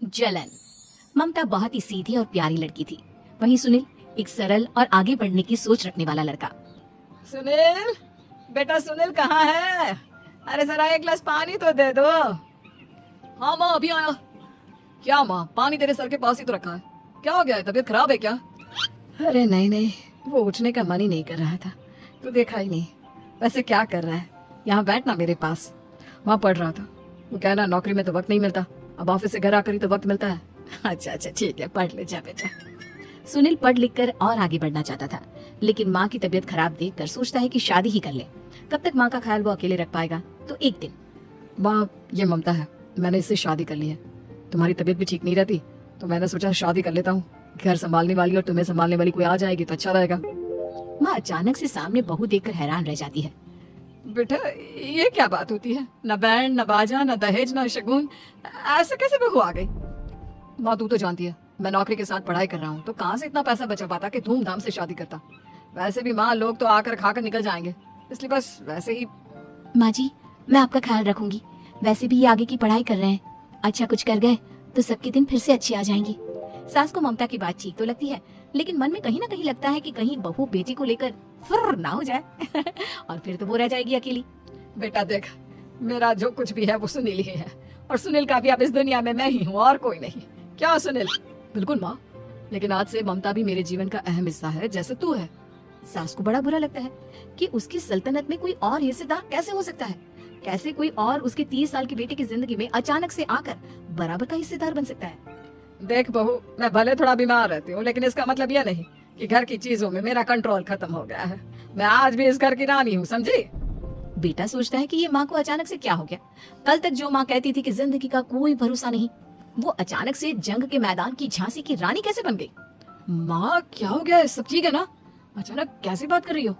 जलन। ममता बहुत ही सीधी और प्यारी लड़की थी, वहीं सुनील एक सरल और आगे बढ़ने की सोच रखने वाला लड़का। सुनील, बेटा सुनील कहाँ है? अरे जरा एक गिलास पानी तो दे दो। हाँ माँ अभी आया। क्या माँ, पानी तेरे सर के पास ही तो रखा है, क्या हो गया है? तबीयत खराब है क्या? अरे नहीं नहीं, वो उठने का मन ही नहीं कर रहा था, तो देखा ही नहीं। वैसे क्या कर रहा है? यहाँ बैठ ना मेरे पास। वहाँ पढ़ रहा था। वो कहना नौकरी में तो वक्त नहीं मिलता, अब ऑफिस से घर आकर ही तो वक्त मिलता है। अच्छा अच्छा ठीक है, पढ़ ले जा बेटा। सुनील पढ़ लिख कर और आगे बढ़ना चाहता था, लेकिन माँ की तबीयत खराब देखकर सोचता है कि शादी ही कर ले। कब तक माँ का ख्याल वो अकेले रख पाएगा? तो एक दिन, माँ ये ममता है, मैंने इससे शादी कर ली है। तुम्हारी तबीयत भी ठीक नहीं रहती, तो मैंने सोचा शादी कर लेता हूँ। घर संभालने वाली और तुम्हें संभालने वाली कोई आ जाएगी तो अच्छा रहेगा। माँ अचानक से सामने बहू देखकर हैरान रह जाती है। बेटा ये क्या बात होती है? न बैंड न बाजा न दहेज न शगुन, ऐसे कैसे बहू आ गई? माँ तू तो जानती है मैं नौकरी के साथ पढ़ाई कर रहा हूँ, तो कहाँ से इतना पैसा बचा पाता कि धूमधाम से शादी करता। वैसे भी माँ लोग तो आकर खाकर निकल जाएंगे, इसलिए बस वैसे ही। माँ जी मैं आपका ख्याल रखूंगी, वैसे भी ये आगे की पढ़ाई कर रहे हैं, अच्छा कुछ कर गए तो सबके दिन फिर से अच्छे आ जाएंगे। सास को ममता की बात ठीक तो लगती है, लेकिन मन में कहीं ना कहीं लगता है कि कहीं बहू बेटी को लेकर फुर्र ना हो जाए और फिर तो वो रह जाएगी अकेली। बेटा देख, मेरा जो कुछ भी है वो सुनील ही है, और सुनील का भी अब इस दुनिया में मैं ही हूँ और कोई नहीं। क्या सुनील? बिल्कुल माँ, लेकिन आज से ममता भी मेरे जीवन का अहम हिस्सा है, जैसे तू है। सास को बड़ा बुरा लगता है कि उसकी सल्तनत में कोई और हिस्सेदार कैसे हो सकता है, कैसे कोई और उसके 30 साल की बेटे की जिंदगी में अचानक से आकर बराबर का हिस्सेदार बन सकता है। देख बहू, मैं भले थोड़ा बीमार रहती हूँ, लेकिन इसका मतलब यह नहीं कि घर की चीजों में मेरा कंट्रोल खत्म हो गया है। मैं आज भी इस घर की रानी हूँ, समझी? बेटा सोचता है कि ये माँ को अचानक से क्या हो गया। कल तक जो माँ कहती थी कि जिंदगी का कोई भरोसा नहीं, वो अचानक से जंग के मैदान की झांसी की रानी कैसे बन गई? माँ क्या हो गया? सब ठीक है ना? अचानक कैसी बात कर रही हो?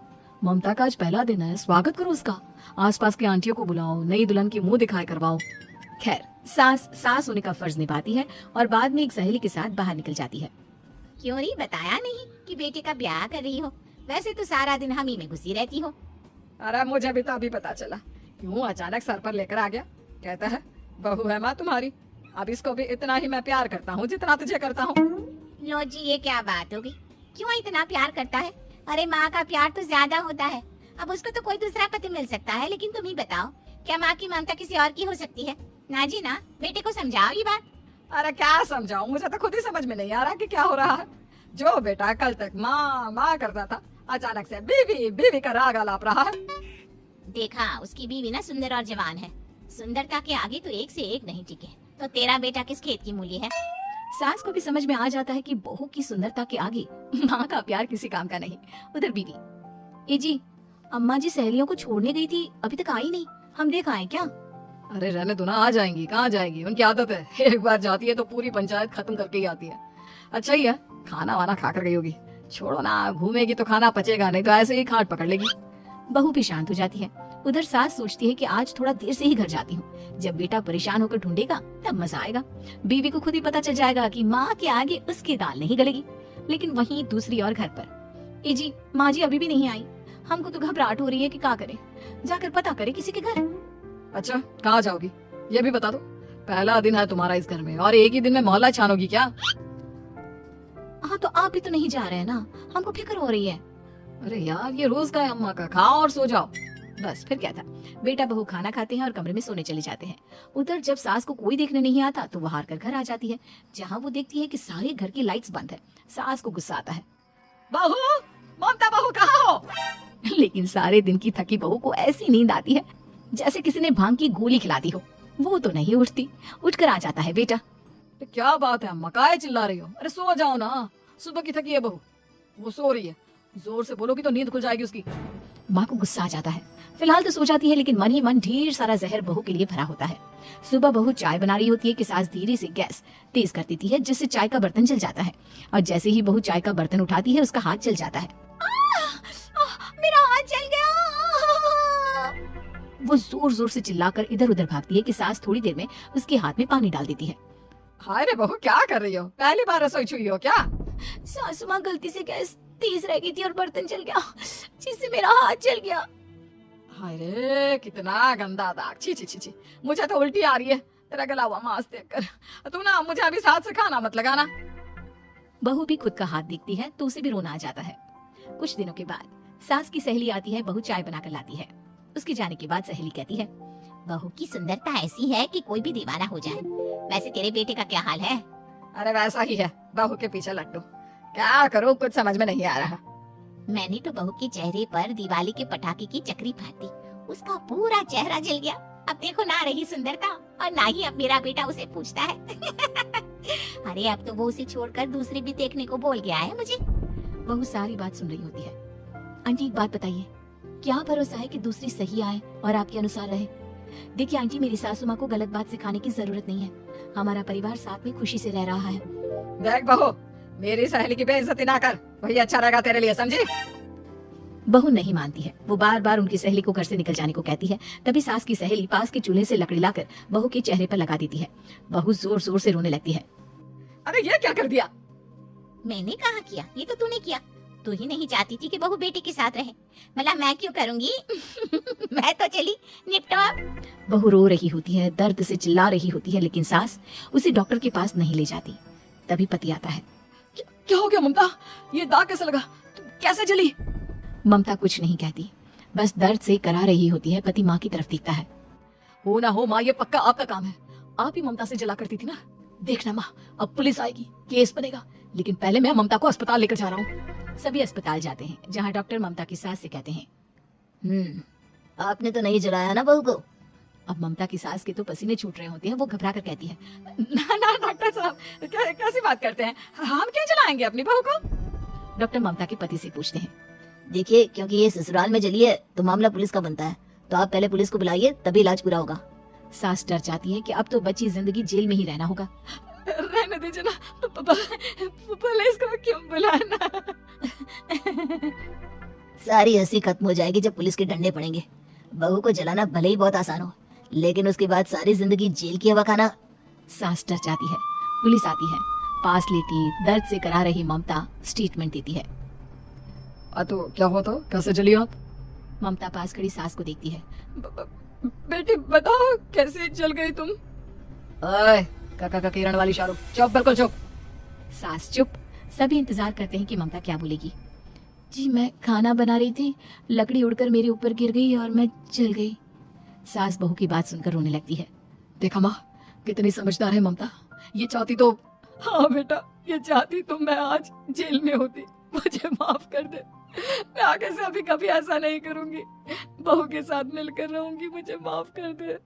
ममता का आज पहला दिन है, स्वागत करो उसका। आसपास की आंटियों को बुलाओ, नई दुल्हन की मुंह दिखाई करवाओ। खैर सास होने का फर्ज निभाती है और बाद में एक सहेली के साथ बाहर निकल जाती है। क्यों नहीं बताया नहीं कि बेटे का ब्याह कर रही हो? वैसे तो सारा दिन हम ही में घुसी रहती हो। अरे मुझे भी तो अभी पता चला, क्यों अचानक सर पर लेकर आ गया। कहता है बहू है माँ तुम्हारी, अब इसको भी इतना ही मैं प्यार करता हूँ जितना तुझे करता हूँ। लो जी ये क्या बात होगी? क्यों इतना प्यार करता है? अरे माँ का प्यार तो ज्यादा होता है। अब उसको तो कोई दूसरा पति मिल सकता है, लेकिन तुम ही बताओ, क्या माँ की ममता किसी और की हो सकती है? ना जी ना, बेटे को समझाओ ये बात। अरे क्या समझाऊं, मुझे तो खुद ही समझ में नहीं आ रहा कि क्या हो रहा है। जो बेटा कल तक माँ माँ करता था, अचानक से बीवी बीवी का राग आलाप रहा है। देखा, उसकी बीवी ना सुंदर और जवान है, सुंदरता के आगे तो एक से एक नहीं टिके। तो तेरा बेटा किस खेत की मूली है? सास को भी समझ में आ जाता है कि बहू की सुंदरता के आगे माँ का प्यार किसी काम का नहीं। उधर बीवी, ए जी अम्मा जी सहेलियों को छोड़ने गई थी, अभी तक आई नहीं, हम देख आए क्या? अरे रहने दो ना, आ जाएंगी। कहाँ जाएंगी, उनकी आदत है, एक बार जाती है तो पूरी पंचायत खत्म करके ही आती है। अच्छा ही है, खाना वाना खा कर गई होगी। छोड़ो ना, घूमेगी तो खाना पचेगा, नहीं तो ऐसे ही खाट पकड़ लेगी। बहू भी शांत हो जाती है। उधर सास सोचती है कि आज थोड़ा देर से ही घर जाती हूँ, जब बेटा परेशान होकर ढूंढेगा तब मजा आएगा। बीवी को खुद ही पता चल जाएगा कि माँ के आगे उसकी दाल नहीं गलेगी। लेकिन वहीं दूसरी ओर घर पर, ए जी माँ जी अभी भी नहीं आई, हमको तो घबराहट हो रही है कि क्या करें, जाकर पता करें किसी के घर। अच्छा कहाँ जाओगी ये भी बता दो। पहला दिन है तुम्हारा इस घर में और एक ही दिन में मोहल्ला छानोगी क्या? हाँ तो आप भी तो नहीं जा रहे हैं ना, हमको फिक्र हो रही है। अरे यार ये रोज का है अम्मा का, खाओ और सो जाओ। बस फिर क्या था, बेटा बहू खाना खाते हैं और कमरे में सोने चले जाते हैं। उधर जब सास को कोई देखने नहीं आता तो वो हार कर घर आ जाती है, जहाँ वो देखती है कि सारे घर की लाइट्स बंद है। सास को गुस्सा आता है, बहू, ममता बहू कहाँ हो? लेकिन सारे दिन की थकी बहू को ऐसी नींद आती है जैसे किसी ने भांग की गोली खिला दी हो। वो तो नहीं उठती, उठकर आ जाता है बेटा। क्या बात है अम्मा, काहे चिल्ला रही हो? अरे सो जाओ ना, सुबह की थकी है बहू, वो सो रही है, जोर से बोलोगी तो नींद खुल जाएगी उसकी। माँ को गुस्सा आ जाता है। फिलहाल तो सो जाती है, लेकिन मन ही मन ढेर सारा जहर बहू के लिए भरा होता है। सुबह बहू चाय बना रही होती है कि सास धीरे से गैस तेज कर देती है, जिससे चाय का बर्तन जल जाता है। और जैसे ही बहू चाय का बर्तन उठाती है उसका हाथ जल जाता है। मेरा हाथ जल गया। वो जोर जोर से चिल्लाकर इधर उधर भागती है कि सास थोड़ी देर में उसके हाथ में पानी डाल देती है। हाय रे बहू, क्या कर रही हो? पहली बार रसोई छुई हो क्या? सासू माँ गलती से गैस तेज रह गई थी और बर्तन जल गया, जिससे मेरा हाथ जल गया। हाय रे, कितना गंदा दाग, छी छी छी छी, मुझे तो उल्टी आ रही है। तेरा गला हुआ मांस देखकर। तू ना मुझे अभी साथ से खाना मत लगाना। बहू भी खुद का हाथ देखती है तो उसे भी रोना आ जाता है। कुछ दिनों के बाद सास की सहेली आती है, बहू चाय बनाकर लाती है। उसके जाने के बाद सहेली कहती है, बहू की सुंदरता ऐसी है कि कोई भी दीवाना हो जाए। वैसे तेरे बेटे का क्या हाल है? अरे वैसा ही है, बहू के पीछे लट्टू। क्या करूं, कुछ समझ में नहीं आ रहा। मैंने तो बहू के चेहरे पर दिवाली के पटाखे की चक्री फाड़ी, उसका पूरा चेहरा जल गया। अब देखो ना रही सुंदरता, और ना ही अब मेरा बेटा उसे पूछता है। अरे अब तो वो उसे छोड़कर दूसरे भी देखने को बोल गया है मुझे। बहू सारी बात सुन रही होती है। आंटी एक बात बताइए, क्या भरोसा है कि दूसरी सही आए और आपके अनुसार रहे? देखिए आंटी, मेरी सासू माँ को गलत बात सिखाने की जरूरत नहीं है। हमारा परिवार साथ में खुशी से रह रहा है। देख बहू, मेरी सहेली की बेइज्जती ना कर, वही अच्छा रहेगा तेरे लिए, समझी? बहू नहीं मानती है। वो बार बार उनकी सहेली को घर से निकल जाने को कहती है। तभी सास की सहेली पास के चूल्हे से लकड़ी लाकर बहू के चेहरे पर लगा देती है। बहू जोर जोर से रोने लगती है। अरे ये क्या कर दिया? मैंने कहा किया, ये तो तूने किया। तू ही नहीं चाहती थी कि बहू बेटे के साथ रहे, भला मैं क्यों करूंगी? मैं तो चली, निपटो अब। बहू रो रही होती है, दर्द से चिल्ला रही होती है, लेकिन सास उसे डॉक्टर के पास नहीं ले जाती। तभी पति आता है। क्या हो गया ममता? ये दाग कैसे लगा? तुम कैसे जली? ममता कुछ नहीं कहती, बस दर्द से करा रही होती है। पति माँ की तरफ देखता है। हो ना हो माँ, ये पक्का आपका काम है। आप ही ममता से जला करती थी ना। देखना माँ, अब पुलिस आएगी, केस बनेगा, लेकिन पहले मैं ममता को अस्पताल लेकर जा रहा हूँ। सभी अस्पताल जाते हैं, जहाँ डॉक्टर ममता की सास से कहते हैं, आपने तो नहीं जलाया ना बहू को? अब ममता की सास के तो पसीने छूट रहे होते हैं। वो घबरा कर कहती है, ना ना डॉक्टर साहब, कैसी बात करते हैं? हम क्यों जलाएंगे अपनी बहू को? डॉक्टर ममता के पति से पूछते हैं। देखिए, क्योंकि ये ससुराल में जली है तो मामला पुलिस का बनता है, तो आप पहले पुलिस को बुलाइए, तभी इलाज पूरा होगा। सास डर जाती है कि अब तो बची जिंदगी जेल में ही रहना होगा। रहने दीजिए ना, पुलिस को क्यों बुलाना? सारी हंसी खत्म हो जाएगी जब पुलिस के डंडे पड़ेंगे। बहू को जलाना भले ही बहुत आसान हो, लेकिन उसके बाद सारी जिंदगी जेल की हवा खाना। सास डर जाती है। पुलिस आती है। पास लेटी दर्द से करा रही ममता स्टेटमेंट देती है। तो क्या हुआ था? कैसे जली आप? ममता पास खड़ी सास को देखती है। बेटी बताओ, कैसे जल गई तुम? ओए, काका का किरण वाली शाहरुख, चुप, बिल्कुल चुप। सास चुप। सभी इंतजार करते हैं कि ममता क्या बोलेगी। जी मैं खाना बना रही थी, लकड़ी उड़कर मेरे ऊपर गिर गई और मैं जल गई। सास बहू की बात सुनकर रोने लगती है। देखा माँ, कितनी समझदार है ममता। ये चाहती तो, हाँ बेटा, ये चाहती तो मैं आज जेल में होती। मुझे माफ कर दे, मैं आगे से अभी कभी ऐसा नहीं करूंगी। बहू के साथ मिलकर रहूंगी, मुझे माफ कर दे।